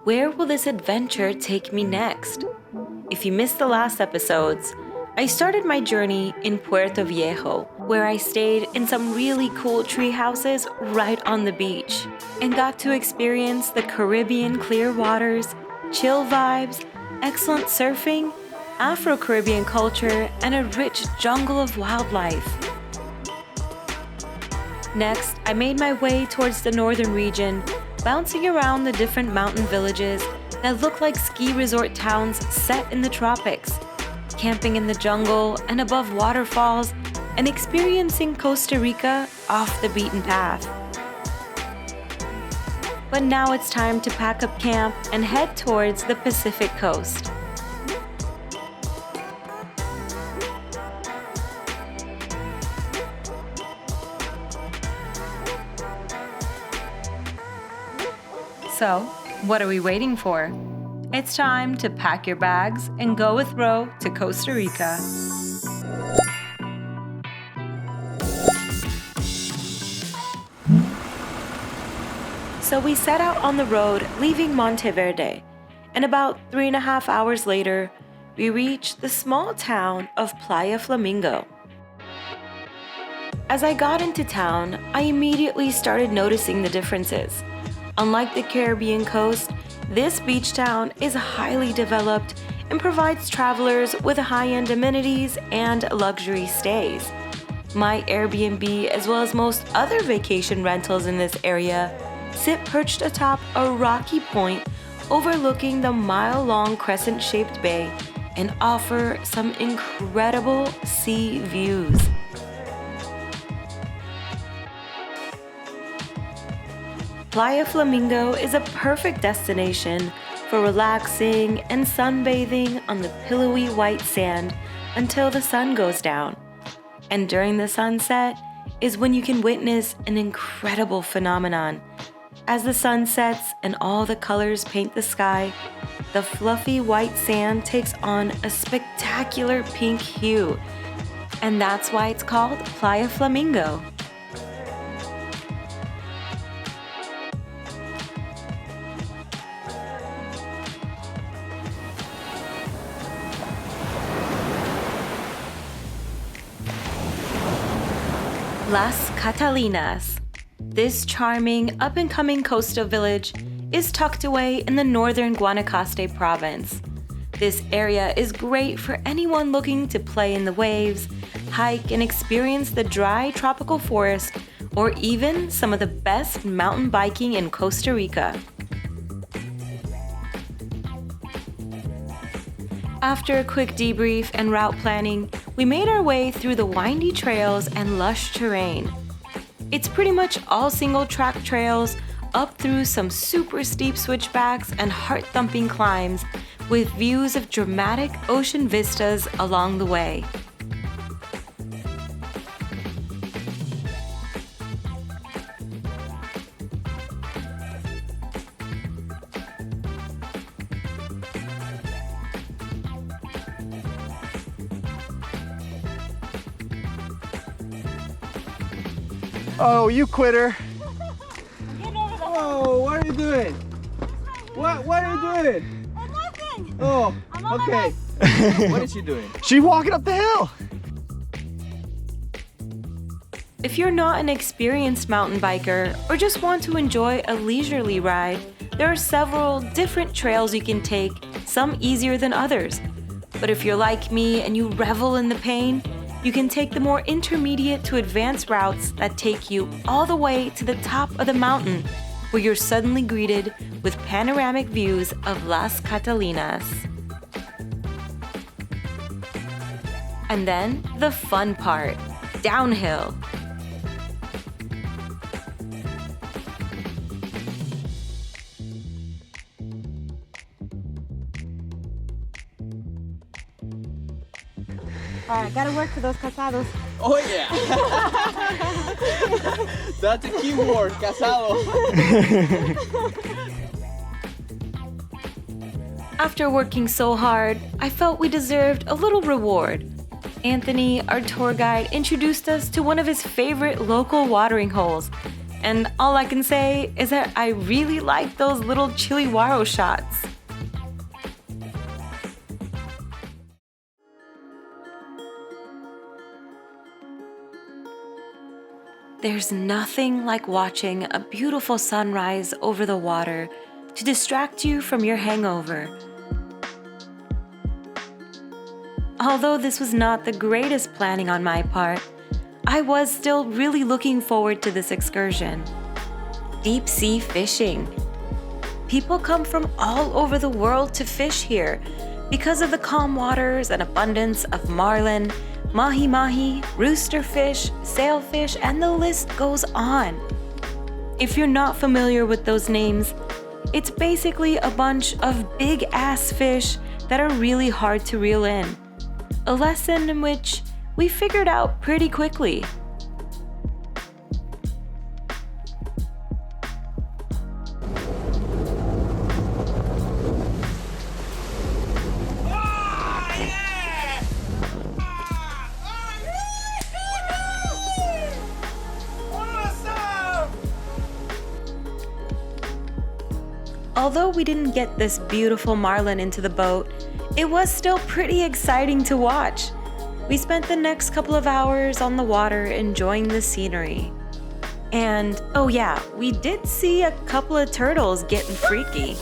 Where will this adventure take me next? If you missed the last episodes, I started my journey in Puerto Viejo, where I stayed in some really cool tree houses right on the beach and got to experience the Caribbean clear waters, chill vibes, excellent surfing, Afro-Caribbean culture, and a rich jungle of wildlife. Next, I made my way towards the northern region, bouncing around the different mountain villages that look like ski resort towns set in the tropics, camping in the jungle and above waterfalls, and experiencing Costa Rica off the beaten path. But now it's time to pack up camp and head towards the Pacific coast. So, what are we waiting for? It's time to pack your bags and go with Ro to Costa Rica. So we set out on the road, leaving Monteverde, and about 3.5 hours later, we reached the small town of Playa Flamingo. As I got into town, I immediately started noticing the differences. Unlike the Caribbean coast, this beach town is highly developed and provides travelers with high-end amenities and luxury stays. My Airbnb, as well as most other vacation rentals in this area, sit perched atop a rocky point overlooking the mile-long crescent-shaped bay and offer some incredible sea views. Playa Flamingo is a perfect destination for relaxing and sunbathing on the pillowy white sand until the sun goes down. And during the sunset is when you can witness an incredible phenomenon. As the sun sets and all the colors paint the sky, the fluffy white sand takes on a spectacular pink hue. And that's why it's called Playa Flamingo. Las Catalinas. This charming, up-and-coming coastal village is tucked away in the northern Guanacaste province. This area is great for anyone looking to play in the waves, hike and experience the dry tropical forest, or even some of the best mountain biking in Costa Rica. After a quick debrief and route planning, we made our way through the windy trails and lush terrain. It's pretty much all single-track trails up through some super steep switchbacks and heart-thumping climbs with views of dramatic ocean vistas along the way. Oh, you quitter. Get over the Oh, what are you doing? What are you doing? Nothing. Oh, I'm on my okay. bike. What is she doing? She's walking up the hill. If you're not an experienced mountain biker or just want to enjoy a leisurely ride, there are several different trails you can take, some easier than others. But if you're like me and you revel in the pain, you can take the more intermediate to advanced routes that take you all the way to the top of the mountain, where you're suddenly greeted with panoramic views of Las Catalinas. And then the fun part, downhill. All right, gotta work for those casados. Oh yeah. That's a key word, casado. After working so hard, I felt we deserved a little reward. Anthony, our tour guide, introduced us to one of his favorite local watering holes, and all I can say is that I really like those little chiliwaro shots. There's nothing like watching a beautiful sunrise over the water to distract you from your hangover. Although this was not the greatest planning on my part, I was still really looking forward to this excursion. Deep sea fishing. People come from all over the world to fish here because of the calm waters and abundance of marlin, mahi-mahi, roosterfish, sailfish, and the list goes on. If you're not familiar with those names, it's basically a bunch of big-ass fish that are really hard to reel in. A lesson in which we figured out pretty quickly. Although we didn't get this beautiful marlin into the boat, it was still pretty exciting to watch. We spent the next couple of hours on the water enjoying the scenery. And, oh yeah, we did see a couple of turtles getting freaky.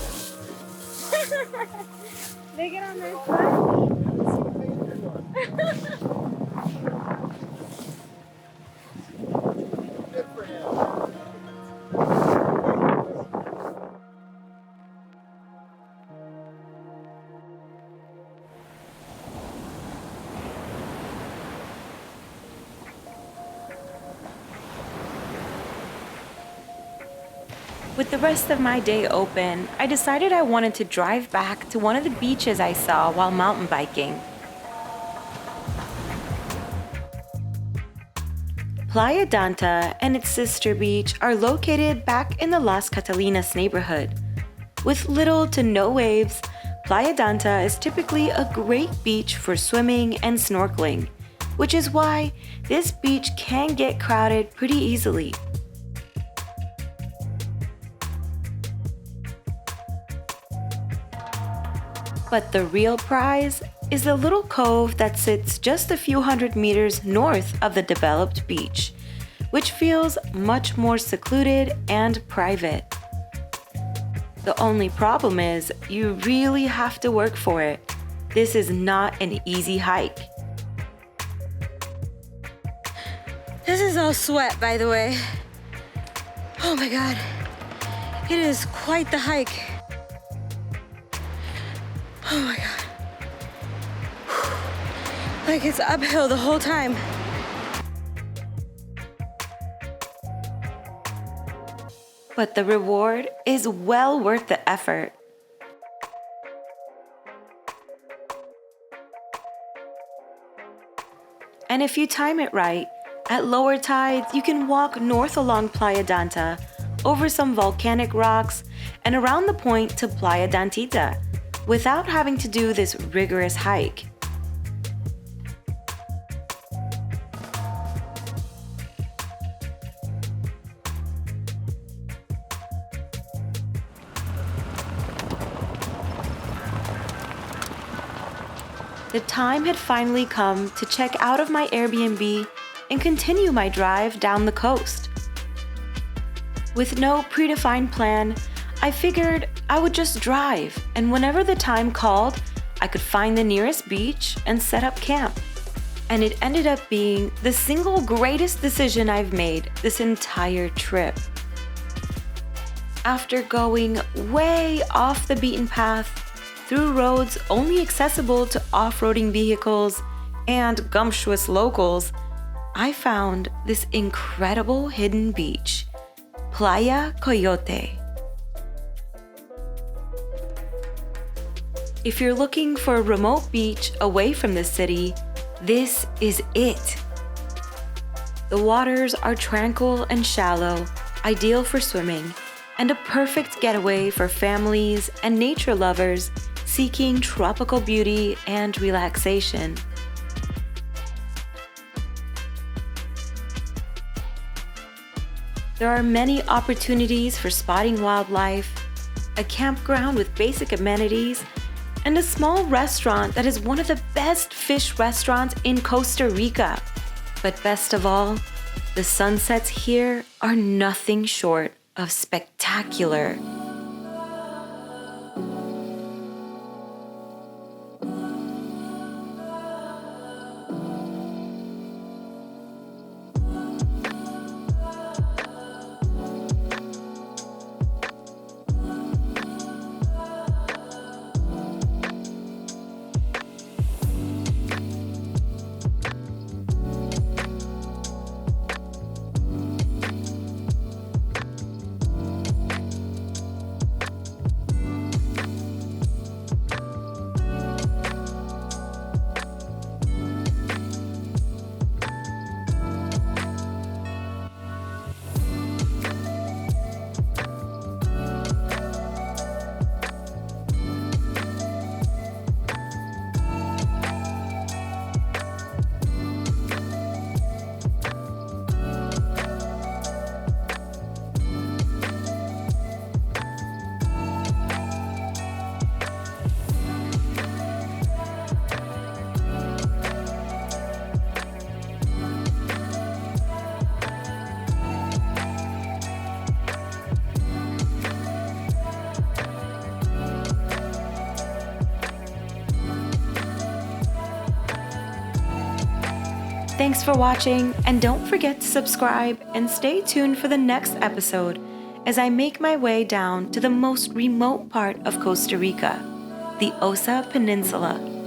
They get on their foot. With the rest of my day open, I decided I wanted to drive back to one of the beaches I saw while mountain biking. Playa Danta and its sister beach are located back in the Las Catalinas neighborhood. With little to no waves, Playa Danta is typically a great beach for swimming and snorkeling, which is why this beach can get crowded pretty easily. But the real prize is the little cove that sits just a few hundred meters north of the developed beach, which feels much more secluded and private. The only problem is you really have to work for it. This is not an easy hike. This is all sweat, by the way. Oh my God. It is quite the hike. Oh my God. Like it's uphill the whole time. But the reward is well worth the effort. And if you time it right, at lower tides, you can walk north along Playa Danta, over some volcanic rocks, and around the point to Playa Dantita, without having to do this rigorous hike. The time had finally come to check out of my Airbnb and continue my drive down the coast. With no predefined plan, I figured I would just drive, and whenever the time called, I could find the nearest beach and set up camp. And it ended up being the single greatest decision I've made this entire trip. After going way off the beaten path, through roads only accessible to off-roading vehicles and gumptuous locals, I found this incredible hidden beach, Playa Coyote. If you're looking for a remote beach away from the city, this is it. The waters are tranquil and shallow, ideal for swimming, and a perfect getaway for families and nature lovers seeking tropical beauty and relaxation. There are many opportunities for spotting wildlife, a campground with basic amenities, and a small restaurant that is one of the best fish restaurants in Costa Rica. But best of all, the sunsets here are nothing short of spectacular. Thanks for watching, and don't forget to subscribe and stay tuned for the next episode as I make my way down to the most remote part of Costa Rica, the Osa Peninsula.